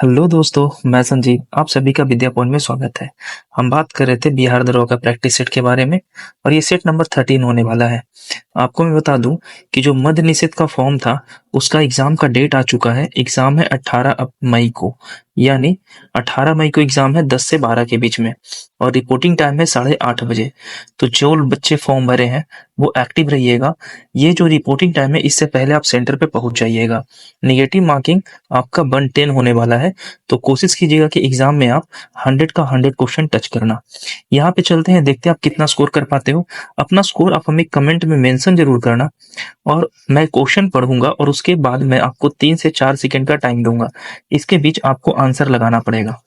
Hello दोस्तों, मैं संजीव। आप सभी का विद्या पॉइंट में स्वागत है। हम बात कर रहे थे बिहार दरोगा प्रैक्टिस सेट के बारे में और ये सेट नंबर 13 होने वाला है। आपको मैं बता दूं कि जो मद्य निषेध का फॉर्म था उसका एग्जाम का डेट आ चुका है। एग्जाम है 18 मई को, यानी 18 मई को एग्जाम है 10 से 12 के बीच में और रिपोर्टिंग टाइम है 8:30 बजे। तो जो बच्चे फॉर्म भरे हैं वो एक्टिव रहिएगा। ये जो रिपोर्टिंग टाइम है इससे पहले आप सेंटर पे पहुंच जाइएगा। नेगेटिव मार्किंग आपका 110 होने वाला है, तो कोशिश कीजिएगा कि एग्जाम में आप 100 का 100 क्वेश्चन टच करना। यहाँ पे चलते हैं, देखते हैं आप कितना स्कोर कर पाते हो। अपना स्कोर आप हमें कमेंट में मेंशन जरूर करना और मैं क्वेश्चन पढ़ूंगा और उसके बाद मैं आपको 3 से 4 सेकंड का टाइम दूंगा। इसके बीच आपको आंसर लगाना पड़ेगा।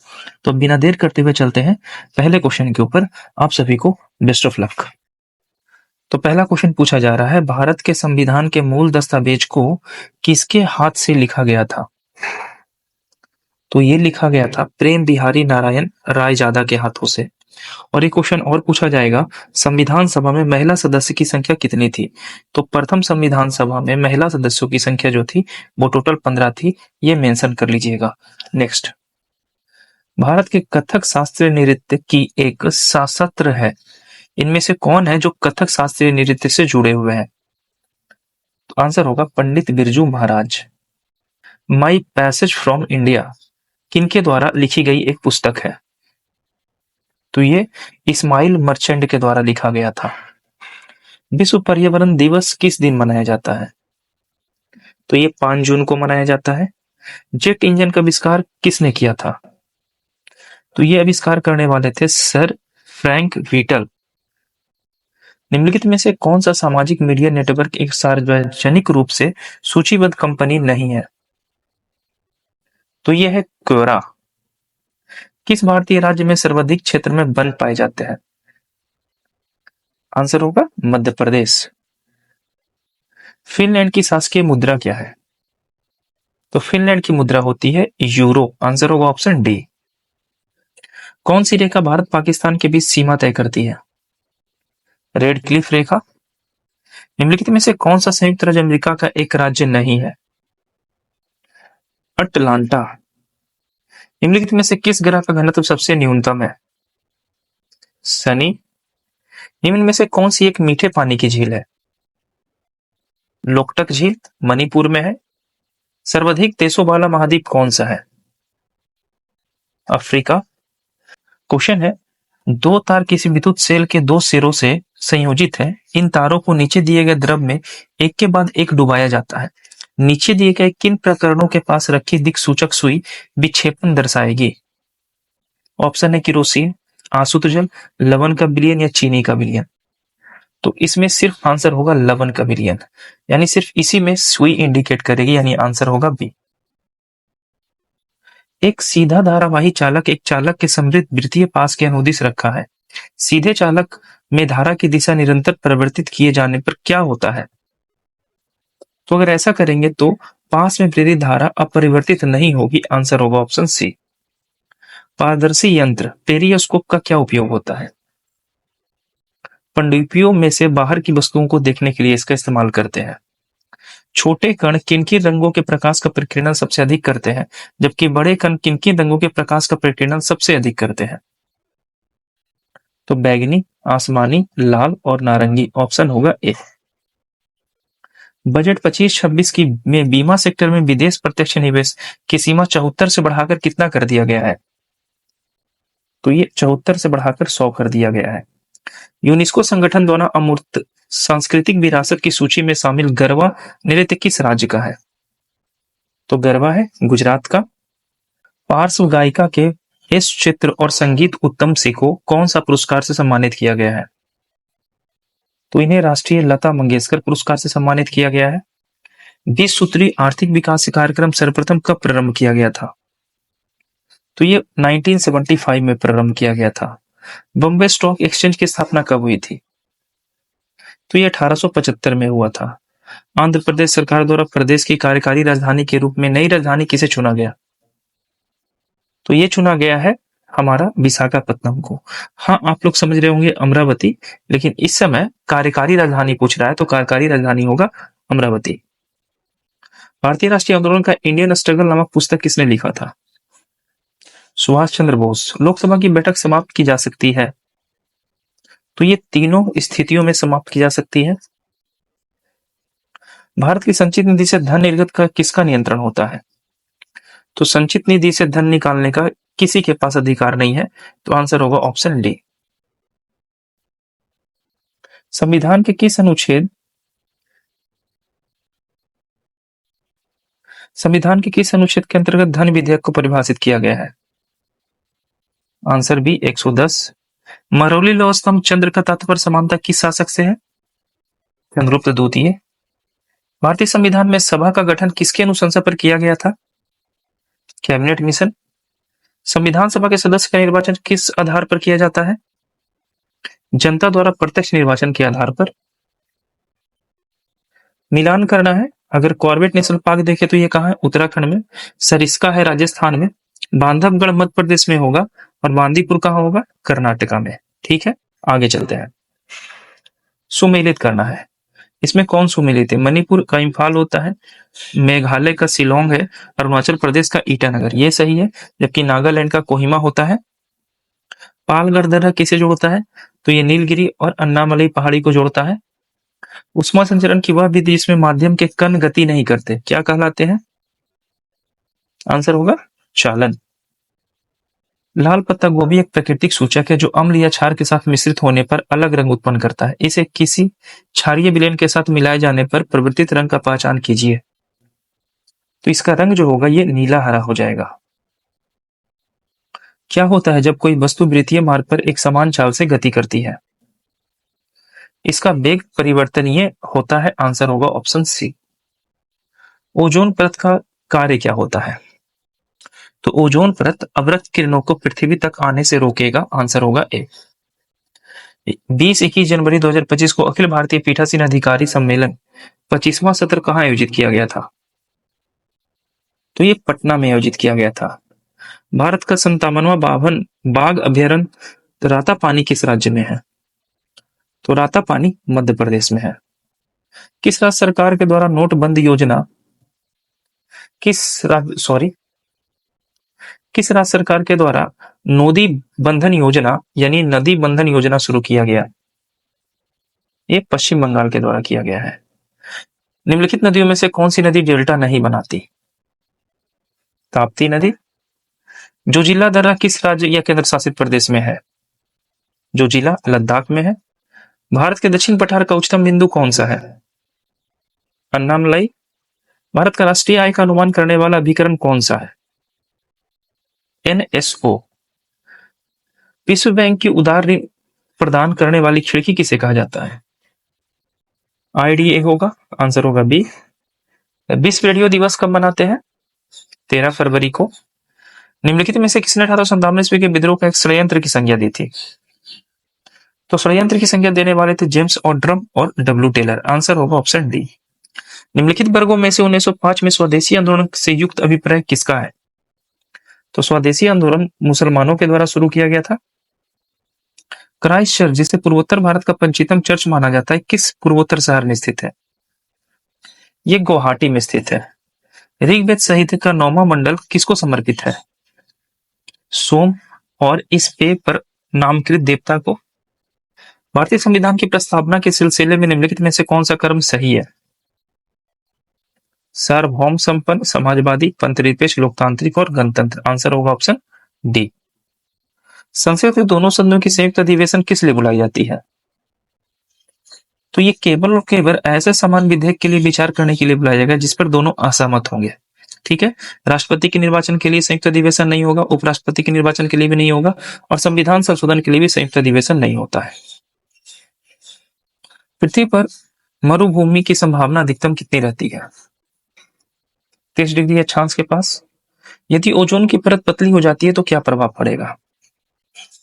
तो बिना देर करते हुए चलते हैं पहले क्वेश्चन के ऊपर। आप सभी को बेस्ट ऑफ लक। तो पहला क्वेश्चन पूछा जा रहा है, भारत के संविधान के मूल दस्तावेज को किसके हाथ से लिखा गया था? तो ये लिखा गया था प्रेम बिहारी नारायण रायजादा के हाथों से। और एक क्वेश्चन और पूछा जाएगा, संविधान सभा में महिला सदस्य की संख्या कितनी थी? तो प्रथम संविधान सभा में महिला सदस्यों की संख्या जो थी वो टोटल 15 थी। ये मेंशन कर लीजिएगा। नेक्स्ट, भारत के कथक शास्त्रीय नृत्य की एक शास्त्र है। इनमें से कौन है जो कथक शास्त्रीय नृत्य से जुड़े हुए हैं? तो आंसर होगा पंडित बिरजू महाराज। माई पैसेज फ्रॉम इंडिया किनके द्वारा लिखी गई एक पुस्तक है? तो ये इस्माइल मर्चेंट के द्वारा लिखा गया था। विश्व पर्यावरण दिवस किस दिन मनाया जाता है? तो ये 5 जून को मनाया जाता है। जेट इंजन का आविष्कार किसने किया था? तो ये आविष्कार करने वाले थे सर फ्रैंक व्हीटल। निम्नलिखित में से कौन सा सामाजिक मीडिया नेटवर्क एक सार्वजनिक रूप से सूचीबद्ध कंपनी नहीं है? तो ये है क्योरा। किस भारतीय राज्य में सर्वाधिक क्षेत्र में वन पाए जाते हैं? आंसर होगा मध्य प्रदेश। फिनलैंड की शासकीय मुद्रा क्या है? तो फिनलैंड की मुद्रा होती है यूरो। आंसर होगा ऑप्शन डी। कौन सी रेखा भारत पाकिस्तान के बीच सीमा तय करती है? रेड क्लिफ रेखा। निम्नलिखित में से कौन सा संयुक्त राज्य अमेरिका का एक राज्य नहीं है? अटलांटा। निम्नलिखित में से किस ग्रह का घनत्व सबसे न्यूनतम है? शनि। निम्न में से कौन सी एक मीठे पानी की झील है? लोकटक झील मणिपुर में है। सर्वाधिक देशों वाला महाद्वीप कौन सा है? अफ्रीका। क्वेश्चन है, दो तार किसी विद्युत सेल के दो सिरों से संयोजित है। इन तारों को नीचे दिए गए द्रव में एक के बाद एक डुबाया जाता है। नीचे दिए गए किन प्रकरणों के पास रखी दिक्सूचक सुई विक्षेपण दर्शाएगी? ऑप्शन है केरोसिन, आसुत जल, लवण का विलयन या चीनी का विलयन। तो इसमें सिर्फ आंसर होगा लवण का विलयन, यानी सिर्फ इसी में सुई इंडिकेट करेगी, यानी आंसर होगा बी। एक सीधा धारावाही चालक एक चालक के समृद्ध वृत्तीय पास के अनुदिश रखा है। सीधे चालक में धारा की दिशा निरंतर परिवर्तित किए जाने पर क्या होता है? तो अगर ऐसा करेंगे तो पास में प्रेरित धारा अपरिवर्तित नहीं होगी। आंसर होगा ऑप्शन सी। पारदर्शी यंत्र पेरियोस्कोप का क्या उपयोग होता है? पनडुब्बियों में से बाहर की वस्तुओं को देखने के लिए इसका इस्तेमाल करते हैं। छोटे कण किन किन रंगों के प्रकाश का प्रकीर्णन सबसे अधिक करते हैं, जबकि बड़े कण किन किन रंगों के प्रकाश का प्रकीर्णन सबसे अधिक करते हैं? तो बैगनी, आसमानी, लाल और नारंगी। ऑप्शन होगा ए। बजट 25-26 की में बीमा सेक्टर में विदेश प्रत्यक्ष निवेश की सीमा 74 से बढ़ाकर कितना कर दिया गया है? तो ये 74 से बढ़ाकर 100 कर दिया गया है। यूनेस्को संगठन द्वारा अमूर्त सांस्कृतिक विरासत की सूची में शामिल गरबा नृत्य किस राज्य का है? तो गरबा है गुजरात का। पार्श्व गायिका के इस चित्र और संगीत उत्तम से को कौन सा पुरस्कार से सम्मानित किया गया है? तो इन्हें राष्ट्रीय लता मंगेशकर पुरस्कार से सम्मानित किया गया है। 20 सूत्री आर्थिक विकास कार्यक्रम सर्वप्रथम कब प्रारंभ किया गया था? तो ये 1975 में प्रारंभ किया गया था। बॉम्बे स्टॉक एक्सचेंज की स्थापना कब हुई थी? तो ये 1875 में हुआ था। आंध्र प्रदेश सरकार द्वारा प्रदेश की कार्यकारी राजधानी के रूप में नई राजधानी किसे चुना गया? तो ये चुना गया है हमारा विशाखापत्तनम को। हाँ, आप लोग समझ रहे होंगे अमरावती, लेकिन इस समय कार्यकारी राजधानी पूछ रहा है तो कार्यकारी राजधानी होगा अमरावती। भारतीय राष्ट्रीय आंदोलन का इंडियन स्ट्रगल नामक पुस्तक किसने लिखा था? सुभाष चंद्र बोस। लोकसभा की बैठक समाप्त की जा सकती है, तो ये तीनों स्थितियों में समाप्त की जा सकती है। भारत की संचित निधि से धन निर्गत का किसका नियंत्रण होता है? तो संचित निधि से धन निकालने का किसी के पास अधिकार नहीं है, तो आंसर होगा ऑप्शन डी। संविधान के किस अनुच्छेद के अंतर्गत धन विधेयक को परिभाषित किया गया है? Answer B 110। महरौली लौह स्तंभ चंद्र का तात्पर्य समानता किस शासक से है? चंद्रगुप्त द्वितीय। भारतीय संविधान में सभा का गठन किसके अनुशंसा पर किया गया था? Cabinet mission. संविधान सभा के सदस्य का निर्वाचन किस आधार पर किया जाता है? जनता द्वारा प्रत्यक्ष निर्वाचन के आधार पर। मिलान करना है, अगर कॉर्बेट नेशनल पार्क देखे तो ये कहाँ है? उत्तराखंड में। सरिस्का है राजस्थान में। बांधवगढ़ मध्य प्रदेश में होगा, और बांदीपुर कहाँ होगा? कर्नाटका में। ठीक है, आगे चलते हैं। सुमेलित करना है, इसमें कौन सुमेलित है? मणिपुर का इम्फाल होता है, मेघालय का शिलोंग है, अरुणाचल प्रदेश का ईटानगर, ये सही है। जबकि नागालैंड का कोहिमा होता है। पालगढ़ दर्रा किसे जोड़ता है? तो ये नीलगिरी और अन्नामलई पहाड़ी को जोड़ता है। उष्मा संचरण की वह विधि जिसमें माध्यम के कण गति नहीं करते, क्या कहलाते हैं? आंसर होगा चालन। लाल पत्ता गोभी एक प्राकृतिक सूचक है जो अम्ल या क्षार के साथ मिश्रित होने पर अलग रंग उत्पन्न करता है। इसे किसी क्षारीय विलयन के साथ मिलाए जाने पर परिवर्तित रंग का पहचान कीजिए। तो इसका रंग जो होगा ये नीला हरा हो जाएगा। क्या होता है जब कोई वस्तु वृत्तीय मार्ग पर एक समान चाल से गति करती है? इसका वेग परिवर्तनीय होता है। आंसर होगा ऑप्शन सी। ओजोन परत का कार्य क्या होता है? तो ओजोन परत अवरक्त किरणों को पृथ्वी तक आने से रोकेगा। आंसर होगा ए। 20-21 जनवरी 2025 को अखिल भारतीय पीठासीन अधिकारी सम्मेलन 25वां सत्र कहाँ आयोजित किया गया था? तो ये पटना में आयोजित किया गया था। भारत का 57वां बाघ अभयारण्य रातापानी किस राज्य में है? तो रातापानी मध्य प्रदेश में है। किस राज्य सरकार के द्वारा नोटबंदी योजना किस राज्य सरकार के द्वारा नदी बंधन योजना यानी नदी बंधन योजना शुरू किया गया? ये पश्चिम बंगाल के द्वारा किया गया है। निम्नलिखित नदियों में से कौन सी नदी डेल्टा नहीं बनाती? ताप्ती नदी। जोजिला दर्रा किस राज्य या केंद्र शासित प्रदेश में है? जोजिला लद्दाख में है। भारत के दक्षिण पठार का उच्चतम बिंदु कौन सा है? अन्नामलई। भारत का राष्ट्रीय आय का अनुमान करने वाला अभिकरण कौन सा है? एनएसओ। विश्व बैंक की उदार ऋण प्रदान करने वाली खिड़की किसे कहा जाता है? आईडीए होगा। आंसर होगा बी। विश्व रेडियो दिवस कब मनाते हैं? 13 फरवरी को। निम्नलिखित में से किसने 1857 ईस्वी के विद्रोह का एक षड्यंत्र की संज्ञा दी थी? तो षड्यंत्र की संज्ञा देने वाले थे जेम्स ऑड्रम और डब्ल्यू टेलर। आंसर होगा ऑप्शन डी। निम्नलिखित वर्गों में से 1905 में स्वदेशी आंदोलन से युक्त अभिप्राय किसका है? तो स्वदेशी आंदोलन मुसलमानों के द्वारा शुरू किया गया था। क्राइस्ट चर्च जिसे पूर्वोत्तर भारत का पंचतम चर्च माना जाता है, किस पूर्वोत्तर शहर में स्थित है? ये गुवाहाटी में स्थित है। ऋग्वेद साहित्य का 9वां मंडल किसको समर्पित है? सोम और इस पे पर नामकृत देवता को। भारतीय संविधान की प्रस्तावना के सिलसिले में निम्नलिखित में से कौन सा कर्म सही है? सार्वभौम संपन्न, समाजवादी, पंथनिरपेक्ष, लोकतांत्रिक और गणतंत्र। आंसर होगा ऑप्शन डी। संसद के दोनों सदनों की संयुक्त अधिवेशन किस लिए बुलाई जाती है? तो ये केवल और केवल ऐसे समान विधेयक के लिए विचार करने के लिए बुलाया जाएगा जिस पर दोनों असहमत होंगे। ठीक है, राष्ट्रपति के निर्वाचन के लिए संयुक्त अधिवेशन नहीं होगा, उपराष्ट्रपति के निर्वाचन के लिए भी नहीं होगा, और संविधान संशोधन के लिए भी संयुक्त अधिवेशन नहीं होता है। पृथ्वी पर मरुभूमि की संभावना अधिकतम कितनी रहती है? 30 डिग्री अक्षांश के पास। यदि ओजोन की परत पतली हो जाती है तो क्या प्रभाव पड़ेगा?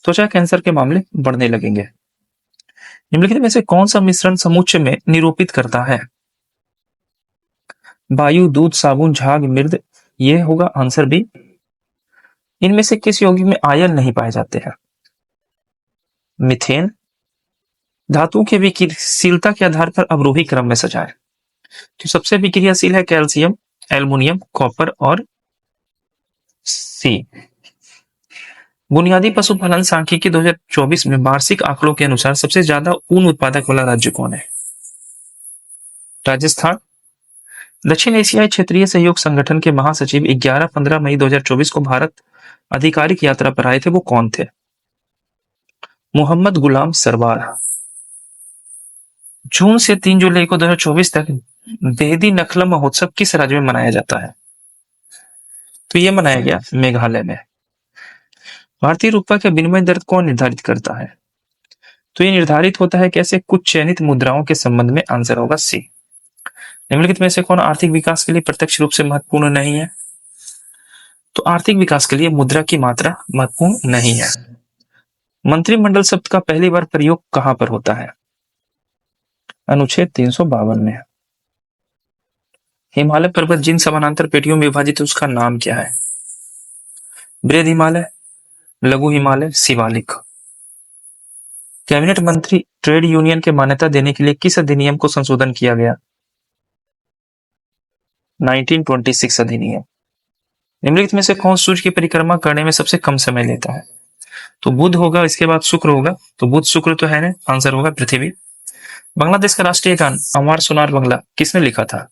त्वचा कैंसर के मामले बढ़ने लगेंगे। निम्नलिखित में से कौन सा मिश्रण समुच्चय में निरूपित करता है? वायु, दूध, साबुन, झाग, मृद। ये होगा आंसर बी। इनमें से किस यौगिक में आयन नहीं पाए जाते हैं? मीथेन। धातु के विक्रियाशीलता के आधार पर अवरोही क्रम में सजाएं। तो सबसे विक्रियाशील है कैल्शियम, एल्युमिनियम, कॉपर और सी। बुनियादी पशुपालन सांख्यिकी 2024 में वार्षिक आंकड़ों के अनुसार सबसे ज्यादा ऊन उत्पादक वाला राज्य कौन है? राजस्थान। दक्षिण एशियाई क्षेत्रीय सहयोग संगठन के महासचिव 11-15 मई 2024 को भारत आधिकारिक यात्रा पर आए थे, वो कौन थे? मोहम्मद गुलाम सरवार। जून से 3 जुलाई को 2024 तक बेदी नखलम महोत्सव किस राज्य में मनाया जाता है? तो ये मनाया गया मेघालय में। भारतीय रुपये का विनिमय दर कौन निर्धारित करता है? तो ये निर्धारित होता है कैसे? कुछ चयनित मुद्राओं के संबंध में। आंसर होगा सी। निम्नलिखित में से कौन आर्थिक विकास के लिए प्रत्यक्ष रूप से महत्वपूर्ण नहीं है? तो आर्थिक विकास के लिए मुद्रा की मात्रा महत्वपूर्ण नहीं है। मंत्रिमंडल शब्द का पहली बार प्रयोग कहां पर होता है? अनुच्छेद 352 में। हिमालय पर्वत जिन समानांतर पेटियों में विभाजित है उसका नाम क्या है? बृहद हिमालय, लघु हिमालय, शिवालिक। कैबिनेट मंत्री ट्रेड यूनियन के मान्यता देने के लिए किस अधिनियम को संशोधन किया गया? 1926 अधिनियम। निम्नलिखित में से कौन सूर्य की परिक्रमा करने में सबसे कम समय लेता है? तो बुध होगा, इसके बाद शुक्र होगा। तो बुध शुक्र तो है ना, आंसर होगा पृथ्वी। बांग्लादेश का राष्ट्रीय गान अमर सोनार बांग्ला किसने लिखा था?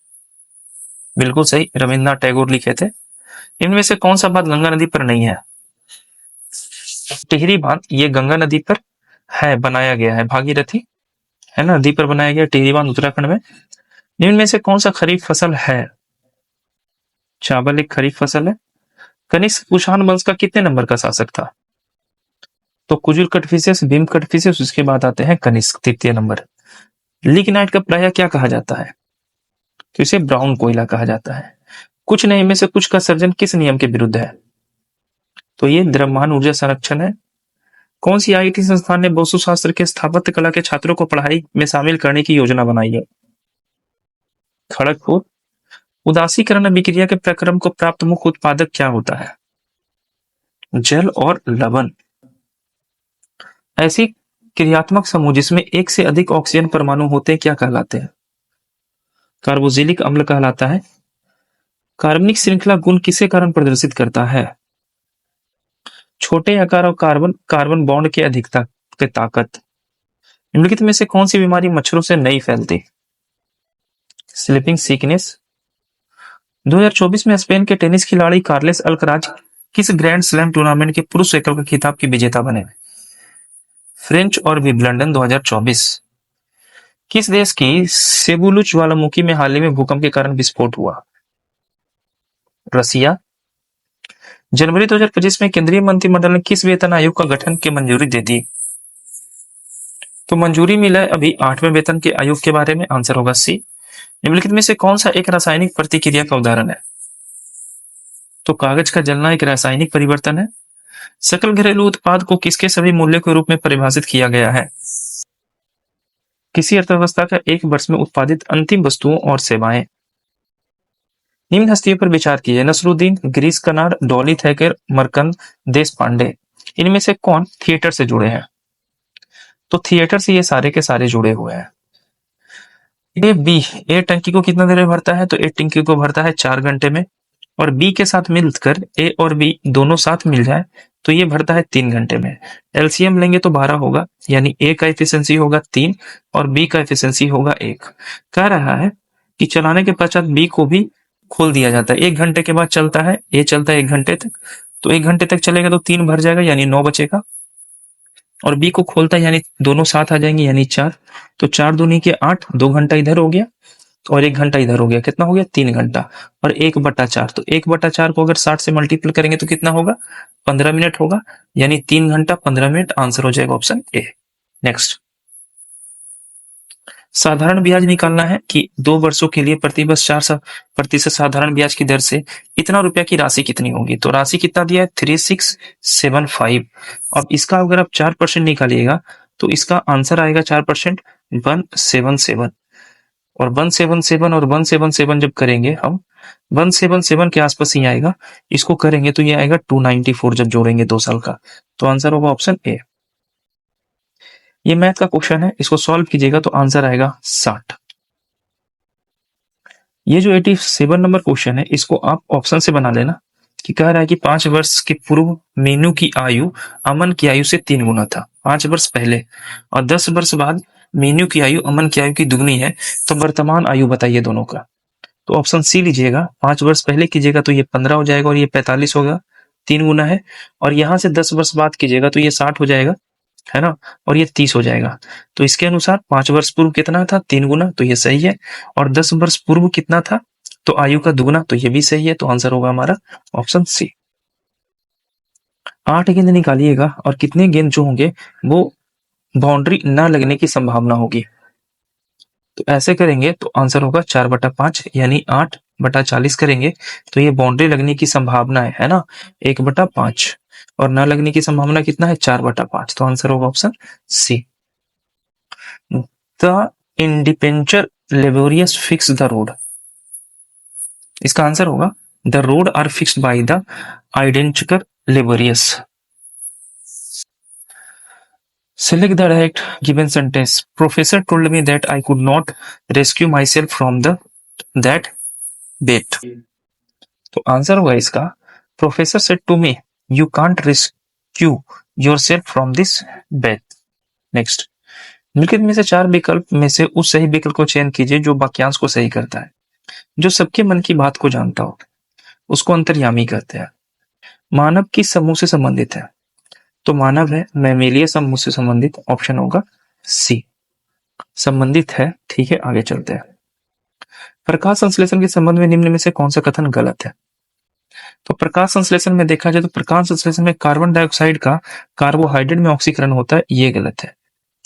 बिल्कुल सही, रविन्द्रनाथ टैगोर लिखे थे। इनमें से कौन सा बांध गंगा नदी पर नहीं है? टिहरी बांध ये गंगा नदी पर है, बनाया गया है, भागीरथी है ना, नदी पर बनाया गया टिहरी बांध उत्तराखंड में। निम्न में से कौन सा खरीफ फसल है? चावल एक खरीफ फसल है। कनिष्क कुषाण वंश का कितने नंबर का शासक था? तो कुजुल कटफिसेस, भीम कटफिसेस, उसके बाद आते हैं कनिष्क, तृतीय नंबर। लिग्नाइट का प्रायः क्या कहा जाता है? तो इसे ब्राउन कोयला कहा जाता है। कुछ नहीं में से कुछ का सर्जन किस नियम के विरुद्ध है? तो ये द्रव्यमान ऊर्जा संरक्षण है। कौन सी आईआईटी संस्थान ने वास्तुशास्त्र के स्थापत्य कला के छात्रों को पढ़ाई में शामिल करने की योजना बनाई है? खड़गपुर। उदासीकरण अभिक्रिया के प्रक्रम को प्राप्त मुख्य उत्पादक क्या होता है? जल और लवण। ऐसी क्रियात्मक समूह जिसमें एक से अधिक ऑक्सीजन परमाणु होते हैं क्या कहलाते हैं? कार्बोक्सिलिक अम्ल कहलाता है। कार्बनिक श्रृंखला गुण किसके कारण प्रदर्शित करता है? छोटे आकार और कार्बन बॉन्ड की अधिकता की ताकत। निम्नलिखित में से कौन सी बीमारी मच्छरों से नहीं फैलती? Sleeping sickness. 2024 में स्पेन के टेनिस खिलाड़ी कार्लेस अल्कराज किस ग्रैंड स्लैम टूर्नामेंट के पुरुष एकल के खिताब की विजेता बने? फ्रेंच और विंबलडन 2024। किस देश की सेबुलू ज्वालामुखी में हाल ही में भूकंप के कारण विस्फोट हुआ? रसिया। जनवरी 2025 में केंद्रीय मंत्रिमंडल ने किस वेतन आयोग का गठन की मंजूरी दे दी? तो मंजूरी मिला है अभी 8वें वेतन के आयोग के बारे में। आंसर होगा सी। निम्नलिखित में से कौन सा एक रासायनिक प्रतिक्रिया का उदाहरण है? तो कागज का जलना एक रासायनिक परिवर्तन है। सकल घरेलू उत्पाद को किसके सभी मूल्य के रूप में परिभाषित किया गया है? किसी अर्थव्यवस्था का एक वर्ष में उत्पादित अंतिम वस्तुओं और सेवाएं। निम्न हस्तियों पर विचार कीजिए। नसरुद्दीन, गिरीश कर्नाड, डॉली थैकर, मरकंद देश पांडे। इनमें से कौन थिएटर से जुड़े हैं? तो थिएटर से ये सारे के सारे जुड़े हुए हैं। ए टंकी को कितना देर में भरता है? तो ए टंकी को भरता है 4 घंटे में। और बी के साथ मिलकर ए और बी दोनों साथ मिल जाए तो ये भरता है 3 घंटे में। एलसीएम लेंगे तो 12 होगा, यानी ए का एफिशिएंसी होगा 3 और बी का एफिशिएंसी होगा 1। कह रहा है कि चलाने के पश्चात बी को भी खोल दिया जाता है। 1 घंटे के बाद चलता है, ए चलता है 1 घंटे तक, तो 1 घंटे तक चलेगा तो 3 भर जाएगा यानी 9 बचेगा। और बी को खोलता है यानी दोनों साथ आ जाएंगे यानी 4, तो 4 दूनी के 8, 2 घंटा इधर हो गया और 1 घंटा इधर हो गया। कितना हो गया? 3 घंटा। और 1/4, तो 1/4 को अगर 60 से मल्टीपल करेंगे तो कितना होगा? 15 मिनट होगा, यानी 3 घंटा 15 मिनट। आंसर हो जाएगा ऑप्शन ए। नेक्स्ट, साधारण ब्याज निकालना है कि 2 वर्षों के लिए प्रतिवर्ष 4% साधारण ब्याज की दर से इतना रुपया की राशि कितनी होगी? तो राशि कितना दिया है? 3675। अब इसका अगर आप 4% निकालिएगा तो इसका आंसर आएगा 4% 177। और 177 और 177 जब करेंगे हम 177 के आसपास ही आएगा, इसको करेंगे तो ये आएगा 294 जब जोड़ेंगे 2 साल का। तो आंसर होगा ऑप्शन ए। ये मैथ का क्वेश्चन है, इसको सॉल्व कीजिएगा तो आंसर आएगा 60। ये जो 87 नंबर क्वेश्चन है इसको आप ऑप्शन से बना लेना, कि कह रहा है कि 5 वर्ष के पूर्व मीनू की आयु अमन की आयु से 3 गुना था, 5 वर्ष पहले, और 10 वर्ष बाद मीनू की आयु अमन की आयु की दुगनी है। तो वर्तमान आयु बताइए दोनों का। तो ऑप्शन सी लीजिएगा, 5 वर्ष पहले कीजिएगा तो ये 15 हो जाएगा और ये 45 होगा, 3 गुना है। और यहाँ से 10 वर्ष बाद कीजिएगा तो ये 60 हो जाएगा, है ना, और ये 30 हो जाएगा। तो इसके अनुसार 5 वर्ष पूर्व कितना था, 3 गुना, तो ये सही है। और 10 वर्ष पूर्व कितना था, तो आयु का दुगना, तो ये भी सही है। तो आंसर होगा हमारा ऑप्शन सी। 8 गेंद निकालिएगा और कितने गेंद जो होंगे वो बाउंड्री न लगने की संभावना होगी। तो ऐसे करेंगे तो आंसर होगा 4/5, यानी 8/40 करेंगे तो ये बाउंड्री लगने की संभावना है ना, 1/5, और न लगने की संभावना कितना है, 4/5। तो आंसर होगा option C. The indentured labourers fix the road, इसका आंसर होगा the road are fixed by the identical labourers. Select the right given sentence. Professor told me that I could not rescue myself from that bait. तो answer होगा इसका, professor said to me you can't rescue yourself from this bait. Next, निम्नलिखित में से 4 विकल्प में से उस सही विकल्प को चयन कीजिए जो वाक्यांश को सही करता है। जो सबके मन की बात को जानता हो उसको अंतर्यामी कहते हैं। मानव किस समूह से संबंधित है, तो मानव है मैमेलिया समूह से संबंधित, ऑप्शन होगा सी, संबंधित है। ठीक है, आगे चलते हैं। प्रकाश संश्लेषण के संबंध में निम्न में से कौन सा कथन गलत है। तो प्रकाश संश्लेषण में देखा जाए तो प्रकाश संश्लेषण में कार्बन डाइऑक्साइड का कार्बोहाइड्रेट में ऑक्सीकरण होता है, ये गलत है।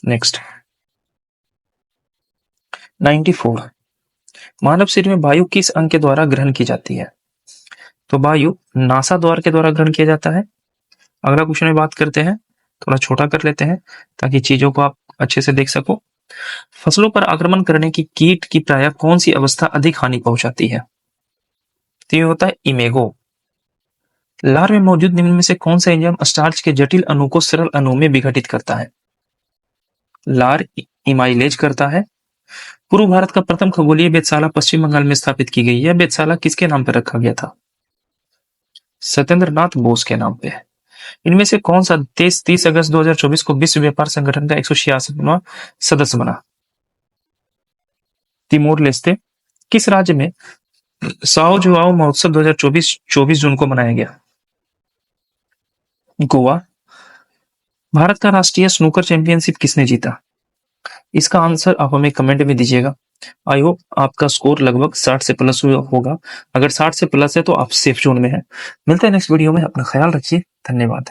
नेक्स्ट, 94, मानव शरीर में वायु किस अंग के द्वारा ग्रहण की जाती है। तो वायु नासा द्वार के द्वारा ग्रहण किया जाता है। अगला क्वेश्चन में बात करते हैं, थोड़ा छोटा कर लेते हैं ताकि चीजों को आप अच्छे से देख सको। फसलों पर आक्रमण करने की कीट की प्रायः कौन सी अवस्था अधिक हानि पहुंचाती है। तो ये होता है इमेगो। लार में मौजूद निम्न में से कौन सा एंजाइम स्टार्च के जटिल अणु को सरल अणु में विघटित करता है। लार इमाइलेज करता है। पूर्व भारत का प्रथम खगोलीय वेधशाला पश्चिम बंगाल में स्थापित की गई। यह वेधशाला किसके नाम पर रखा गया था, सत्येंद्रनाथ बोस के नाम पे। इनमें से कौन सा देश 30 अगस्त 2024 को विश्व व्यापार संगठन का 166वां सदस्य बना। Timor Leste. किस राज्य में साओ जुआओ महोत्सव 2024 24 जून को मनाया गया, गोवा। भारत का राष्ट्रीय स्नूकर चैंपियनशिप किसने जीता। इसका आंसर आप हमें कमेंट में दीजिएगा। आई होप आपका स्कोर लगभग 60 से प्लस होगा। अगर 60 से प्लस है तो आप सेफ जोन में हैं। मिलते हैं नेक्स्ट वीडियो में, अपना ख्याल रखिए, धन्यवाद।